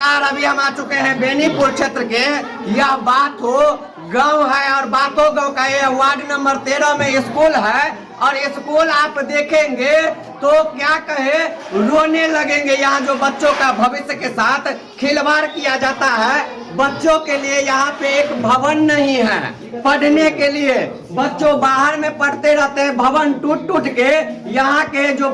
और अभी हम आ चुके हैं बेनीपुर क्षेत्र के। यह बातो गांव है और बातो गांव का ये वार्ड नंबर 13 में स्कूल है। और स्कूल आप देखेंगे तो क्या कहे, रोने लगेंगे। यहाँ जो बच्चों का भविष्य के साथ खिलवाड़ किया जाता है। बच्चों के लिए यहाँ पे एक भवन नहीं है पढ़ने के लिए। बच्चों बाहर में पढ़ते रहते हैं, भवन टूट टूट के यहाँ के जो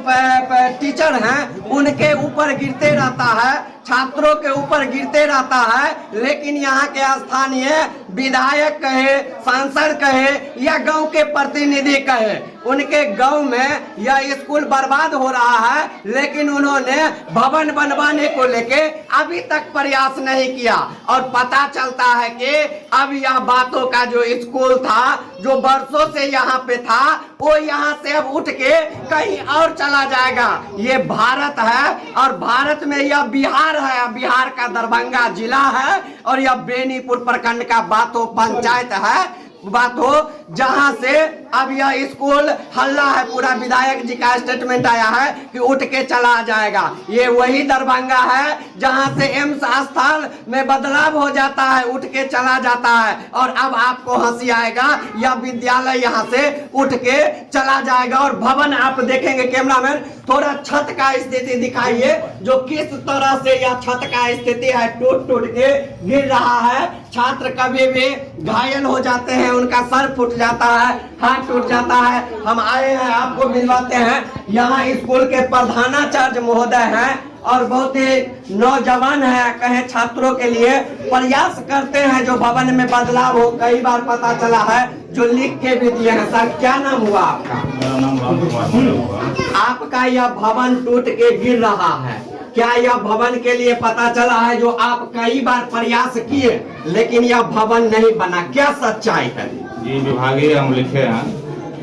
टीचर हैं उनके ऊपर गिरते रहता है, छात्रों के ऊपर गिरते रहता है। लेकिन यहाँ के स्थानीय विधायक कहे, सांसद कहे या गांव के प्रतिनिधि कहे, उनके गांव में यह स्कूल बर्बाद हो रहा है। लेकिन उन्होंने भवन बनवाने को लेके अभी तक प्रयास नहीं किया। और पता चलता है कि अब यह बातों का जो स्कूल था, जो बरसों से यहाँ पे था, वो यहाँ से अब उठ के कहीं और चला जाएगा। ये भारत है और भारत में यह बिहार है, बिहार का दरभंगा जिला है और यह बेनीपुर प्रखंड का बातो पंचायत है। बातो जहां से अब यह स्कूल हल्ला है, पूरा विधायक जी का स्टेटमेंट आया है कि उठ के चला जाएगा। ये वही दरभंगा है जहां से एम्स अस्पताल में बदलाव हो जाता है, उठ के चला जाता है। और अब आपको हंसी आएगा, यह विद्यालय यहां से उठ के चला जाएगा। और भवन आप देखेंगे, कैमरामैन थोड़ा छत का स्थिति दिखाइए, जो किस तरह से यह छत का स्थिति है, टूट टूट के गिर रहा है। छात्र कभी भी घायल हो जाते हैं, उनका सर फूट जाता है, हाथ टूट जाता है। हम आए हैं, आपको मिलवाते हैं। यहाँ स्कूल के प्रधानाचार्य महोदय हैं और बहुत ही नौजवान है, कहे छात्रों के लिए प्रयास करते हैं जो भवन में बदलाव हो। कई बार पता चला है जो लिख के भी दिए हैं। सर क्या नाम हुआ आपका? मेरा नाम रामकुमार। आपका यह भवन टूट के गिर रहा है, क्या यह भवन के लिए पता चला है जो आप कई बार प्रयास किए लेकिन यह भवन नहीं बना? क्या सच्चाई है? जी विभागीय हम लिखे हैं,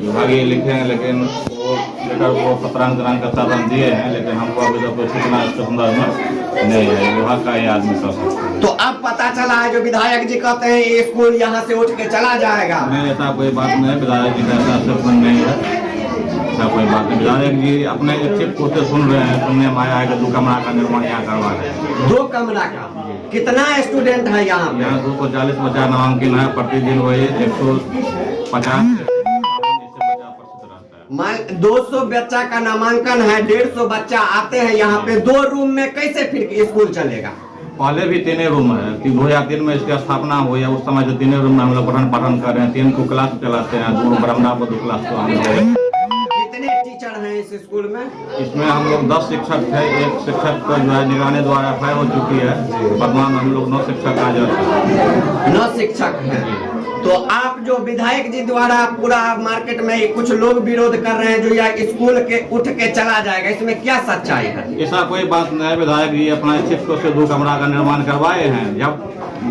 विभागीय लिखे हैं, लेकिन वो लेटर को पत्रांतरण का साधन दिए हैं, लेकिन हमको अभी तक कोई सूचना इसके संदर्भ में नहीं है। विभाग का ये आदमी सब। तो अब पता चला है जो विधायक जी कहते हैं ये स्कूल यहाँ से उठ के चला जाएगा? नहीं, ऐसा कोई बात नहीं है। विधायक जी का ऐसा स्टेटमेंट नहीं है, ऐसा कोई बात नहीं। विधायक जी अपने इच्छित को से सुन रहे हैं, सुनने में आया है कि 2 कमरा का निर्माण यहाँ करवा रहे हैं। 2 कमरा का? कितना स्टूडेंट है यहाँ? यहाँ 240 बच्चा नामांकन है, प्रतिदिन वही 150 मान 200 बच्चा का नामांकन है, 150 बच्चा आते हैं यहाँ पे। 2 रूम में कैसे फिर स्कूल चलेगा? पहले भी 3 रूम है, 2003 में इसकी स्थापना हुई है। उस समय से 3 रूम में हम लोग पठन पाठन कर रहे हैं। 3 को क्लास चलाते हैं, 2 बरामदा पर 2 क्लास को हम लोग। कितने टीचर हैं इस स्कूल में? इसमें हम लोग 10 शिक्षक थे। एक शिक्षक को जो है निगरानी द्वारा FIR हो चुकी है। वर्तमान में हम लोग 9 शिक्षक कार्यरत हैं। 9 शिक्षक हैं। तो आप जो विधायक जी द्वारा पूरा मार्केट में कुछ लोग विरोध कर रहे हैं जो यह स्कूल के उठ के चला जाएगा, इसमें क्या सच्चाई है? ऐसा कोई बात नहीं है। विधायक जी अपना इच्छित को से 2 कमरा का निर्माण करवाए हैं। जब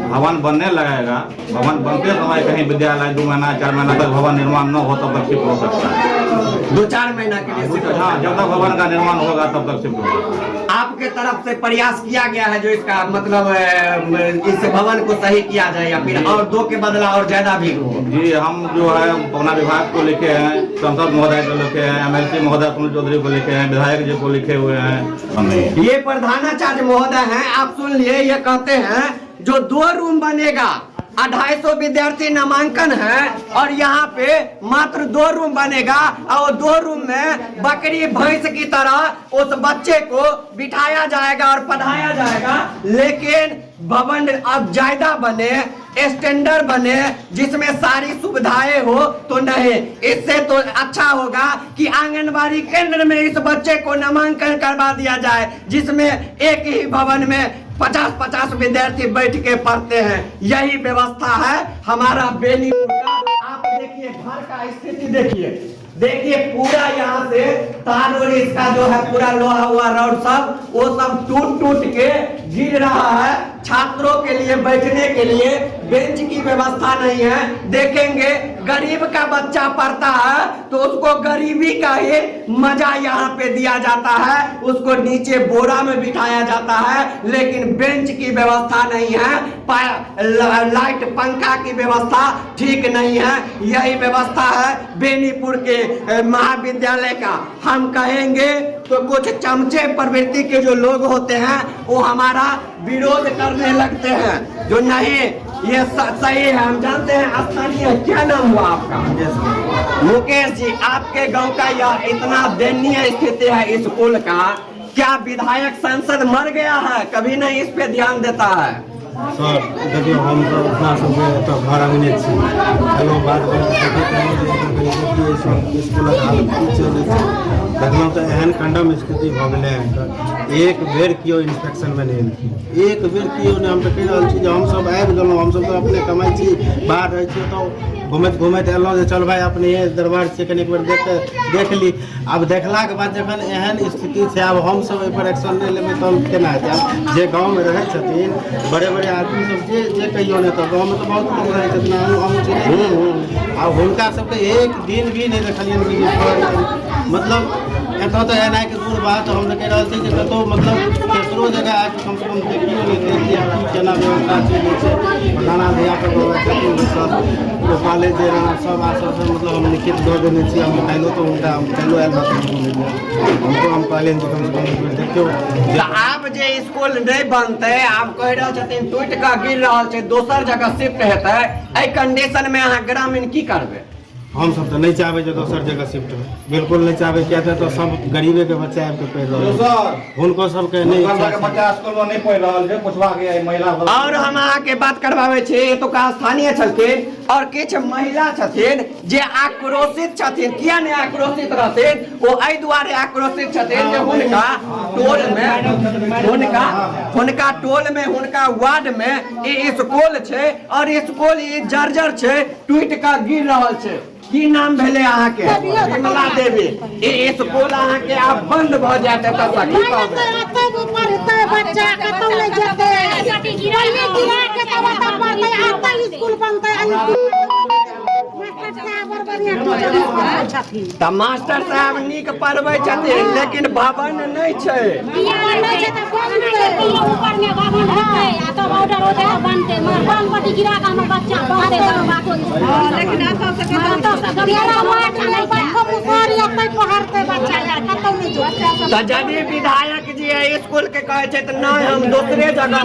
भवन बनने लगेगा, भवन बनते समय कहीं विद्यालय 2 महीना 4 महीना तक भवन निर्माण न हो तब तक शिफ्ट हो सकता है। 2-4 महीना के लिए? हाँ, जब तक भवन का निर्माण होगा तब तक शिफ्ट होगा। आपके तरफ से प्रयास किया गया है जो इसका मतलब इस भवन को सही किया जाए या फिर और 2 के बदला और ज्यादा भी हो? जी हम जो है पवना विभाग को लिखे हैं, सांसद महोदय को लिखे हैं, MLC महोदय सुनील चौधरी को लिखे हैं, विधायक जी को लिखे हुए हैं। ये प्रधानाचार्य महोदय हैं, आप सुन लिए। ये कहते हैं जो 2 रूम बनेगा, 250 विद्यार्थी नामांकन है और यहाँ पे मात्र 2 रूम बनेगा और 2 रूम में बकरी भैंस की तरह उस बच्चे को बिठाया जाएगा और पढ़ाया जाएगा। लेकिन भवन अब ज्यादा बने, स्टैंडर्ड बने, जिसमें सारी सुविधाएं हो तो नहीं। इससे तो अच्छा होगा कि आंगनबाड़ी केंद्र में इस बच्चे को नामांकन करवा दिया जाए, जिसमें एक ही भवन में 50-50 विद्यार्थी बैठ के पढ़ते हैं। यही व्यवस्था है हमारा बेनीपुर का। आप देखिए घर का स्थिति देखिए पूरा यहाँ से तार और इसका जो है पूरा लोहा हुआ रॉड सब वो सब टूट टूट के गिर रहा है। छात्रों के लिए बैठने के लिए बेंच की व्यवस्था नहीं है। देखेंगे गरीब का बच्चा पढ़ता है तो उसको गरीबी का ही मजा यहाँ पे दिया जाता है, उसको नीचे बोरा में बिठाया जाता है। लेकिन बेंच की व्यवस्था नहीं है, लाइट पंखा की व्यवस्था ठीक नहीं है। यही व्यवस्था है बेनीपुर के महाविद्यालय का। हम कहेंगे तो कुछ चमचे प्रवृत्ति के जो लोग होते हैं वो हमारा विरोध करने लगते हैं जो नहीं ये सही है। हम जानते हैं स्थानीय, क्या नाम हुआ आपका? मुकेश जी, आपके गांव का यह इतना दयनीय स्थिति है स्कूल का, क्या विधायक सांसद मर गया है? कभी नहीं इस पे ध्यान देता है। सर देखियो हम तो अपना सबके तो घर अंगने छी हेलो बात स्कूल देखलहुँ तो एहन कंडम स्थिति भऽ गेलै हन। एक बेर कियो इंस्पेक्शन में नहीं एलखिन, एक बेर कियो नहीं। हम तो कहि रहल छी जे हमसब आबि गेलहुँ, हमसब तो अपने कमाई छी, बाहर रहै छी, तो घूमैत घूमैत एलहुँ जे चल भाई अपने दरबार छै कनि एक बेर देख ली। आब देखलाक बाद जखन एहन स्थिति छै, आब हमसब एहि पर एक्शन नहि लेबै तऽ केना हेतै? आब जे गाँवमे रहै छथिन बड़े बड़े आदमी सब जे कहियो नहीं, तो गाँवमे तो बहुत लोग रहै छथिन, हम आब हुनका सबके एक दिन भी नहीं देखलियनि। मतलब एतऽ तो एना के दूर बात हम कहि रहल छी जे कतहु मतलब तेसरो जगह आबि कम से कम देखियो नहीं केना व्यवस्था छै। प्रधाना धियापुता के छथिन सब गोपाले जे सब आश्वासन मतलब हम लिखित दऽ देने छी। हम काल्हिओ तो हुनका काल्हिओ आयल हमको हम कहलियनि जे कम से कम देखियो। आब जे स्कूल नहीं बनते, आप कह रहे छथिन टूट कऽ गिर रहल छै, दोसर जगह शिफ्ट हेतै, एहि कंडीशन में अहाँ ग्रामीण की करबै? हम सब तो नहीं चाहबे जो दोसर जगह शिफ्ट हो, बिल्कुल नहीं चाहबे। क्या तो सब गरीबे के बच्चा आबि के पढ़ रहे उनको सबके नहीं बच्चा स्कूल में नहीं पढ़ रहा है, पुछवा के महिला। और हम अहाँ के बात करवावे छी, तो का स्थानीय छलखिन और किछ महिला छथिन जे आक्रोशित छथिन। किया नहीं आक्रोशित रहथिन? वो एहि दुआरे आक्रोशित छथिन जे हुनका टोल में हुनका वार्ड में ई स्कूल छै और स्कूल ई जर्जर छै, टूट कऽ गिर रहल छै। की नाम भेले अहाँ के? विमला देवी। ई स्कूल अहाँ के आब बंद भ जायत एतऽ तक की कहबै? पढ़ते बच्चा कतौ नहीं जेते, पहिले गिरा के तब तक पढ़ते, आता स्कूल बनते। तऽ मास्टर साहब नीक पढ़बै छथिन, लेकिन भवन नहीं छै। तो जब विधायक जी स्कूल के कहे छै तो नहीं हम दूसरे जगह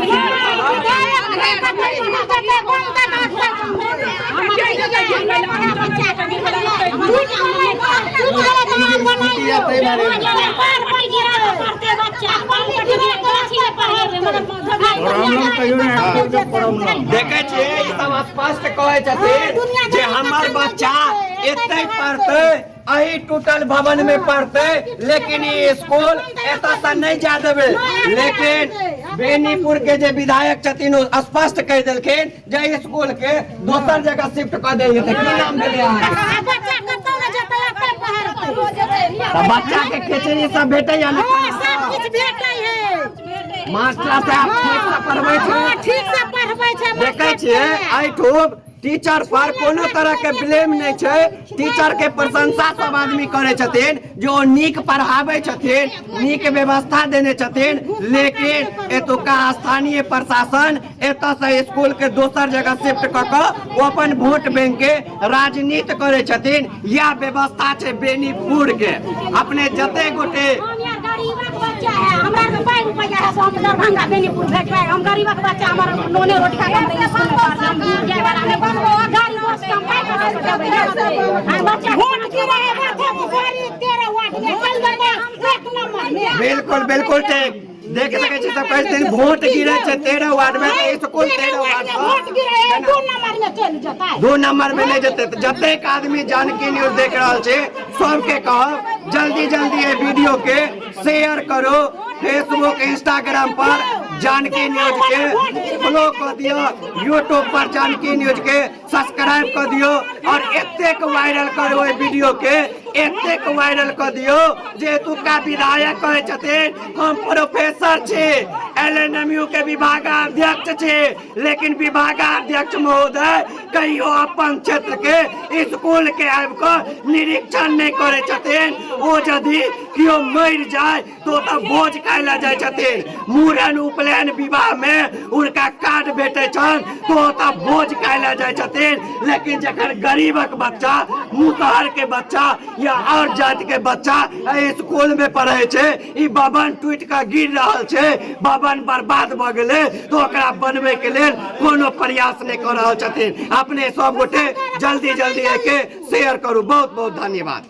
देखे छियै ई सब स्पष्ट कहे छथिन जे हमर बच्चा एतै पढ़तै, अही टूटल भवन में पढ़ते, लेकिन ये स्कूल एतऽ से नहीं जा देवे। लेकिन बेनीपुर के जे विधायक छथिन ओ स्पष्ट कह देलखिन जे स्कूल के दोसर जगह शिफ्ट कर देंगे। की नाम भेलै अहाँके? बच्चा के खिचड़ी सब भेटै या नहीं? मास्टर साहब ठीक से पढ़बै छै। देखे छियै एहिठुम टीचर पर कोनो तरह के ब्लेम नहीं छै। टीचर के प्रशंसा सब आदमी करे छथिन जो नीक पढ़ावे छथिन, नीक व्यवस्था देने छथिन, लेकिन एतुका स्थानीय प्रशासन एतऽ से स्कूल के दोसर जगह शिफ्ट कऽ कऽ ओ अपन वोट बैंक के राजनीति करे छथिन। यह व्यवस्था छै बेनीपुर के। अपने जते गोटे दरभंगा बेनीपुर भेजबै, हम गरीबक बच्चा हमर नोने रोटी खा के स्कूल में पढ़बै, जाय वाला में गाड़ी बस कम पाइ के देबै हम बच्चा वोट गिरे है बुखारी 13 वार्ड में चल जाए 1 नंबर में। बिल्कुल बिल्कुल ठीक देख सके छी सब कहै छथिन वोट गिरे छै 13 वार्ड में, स्कूल 13 वार्ड में वोट गिरे है 2 नंबर में चल जतै, 2 नंबर में नहीं जते। तो जतेक आदमी जानकी न्यूज देख रहल छै सबके कहब जल्दी जल्दी ये वीडियो के शेयर करो, फेसबुक इंस्टाग्राम पर जानकी न्यूज के फॉलो कर दियो, यूट्यूब पर जानकी न्यूज के सब्सक्राइब कर दियो और एतेक वायरल करो ये वीडियो के, एतेक वायरल कर दियो जे तुका विधायक कहे छथिन हम प्रोफेसर छे, एलएनएमयू के विभागाध्यक्ष छे, लेकिन विभागाध्यक्ष महोदय कहियो अपन क्षेत्र के स्कूल के आबि कऽ निरीक्षण नहीं करे छथिन। ओ यदि कियो मरि जाए तो भोज खाय लए जाइ छथिन। मूड़न उपनयन विवाह में उनका कार्ड भेटे छन तो भोज खाय लए जाइ छथिन। लेकिन जखन गरीबक बच्चा, मुसहर के बच्चा या और जाति के बच्चा स्कूल में पढ़े छे, ई भवन टूट के गिर रहल छे, भवन बर्बाद भ गेले, तो ओकरा बनबे के लेल कोनो प्रयास नहीं कर रहल छथिन। अपने सब गोटे जल्दी जल्दी एके शेयर करू। बहुत बहुत धन्यवाद।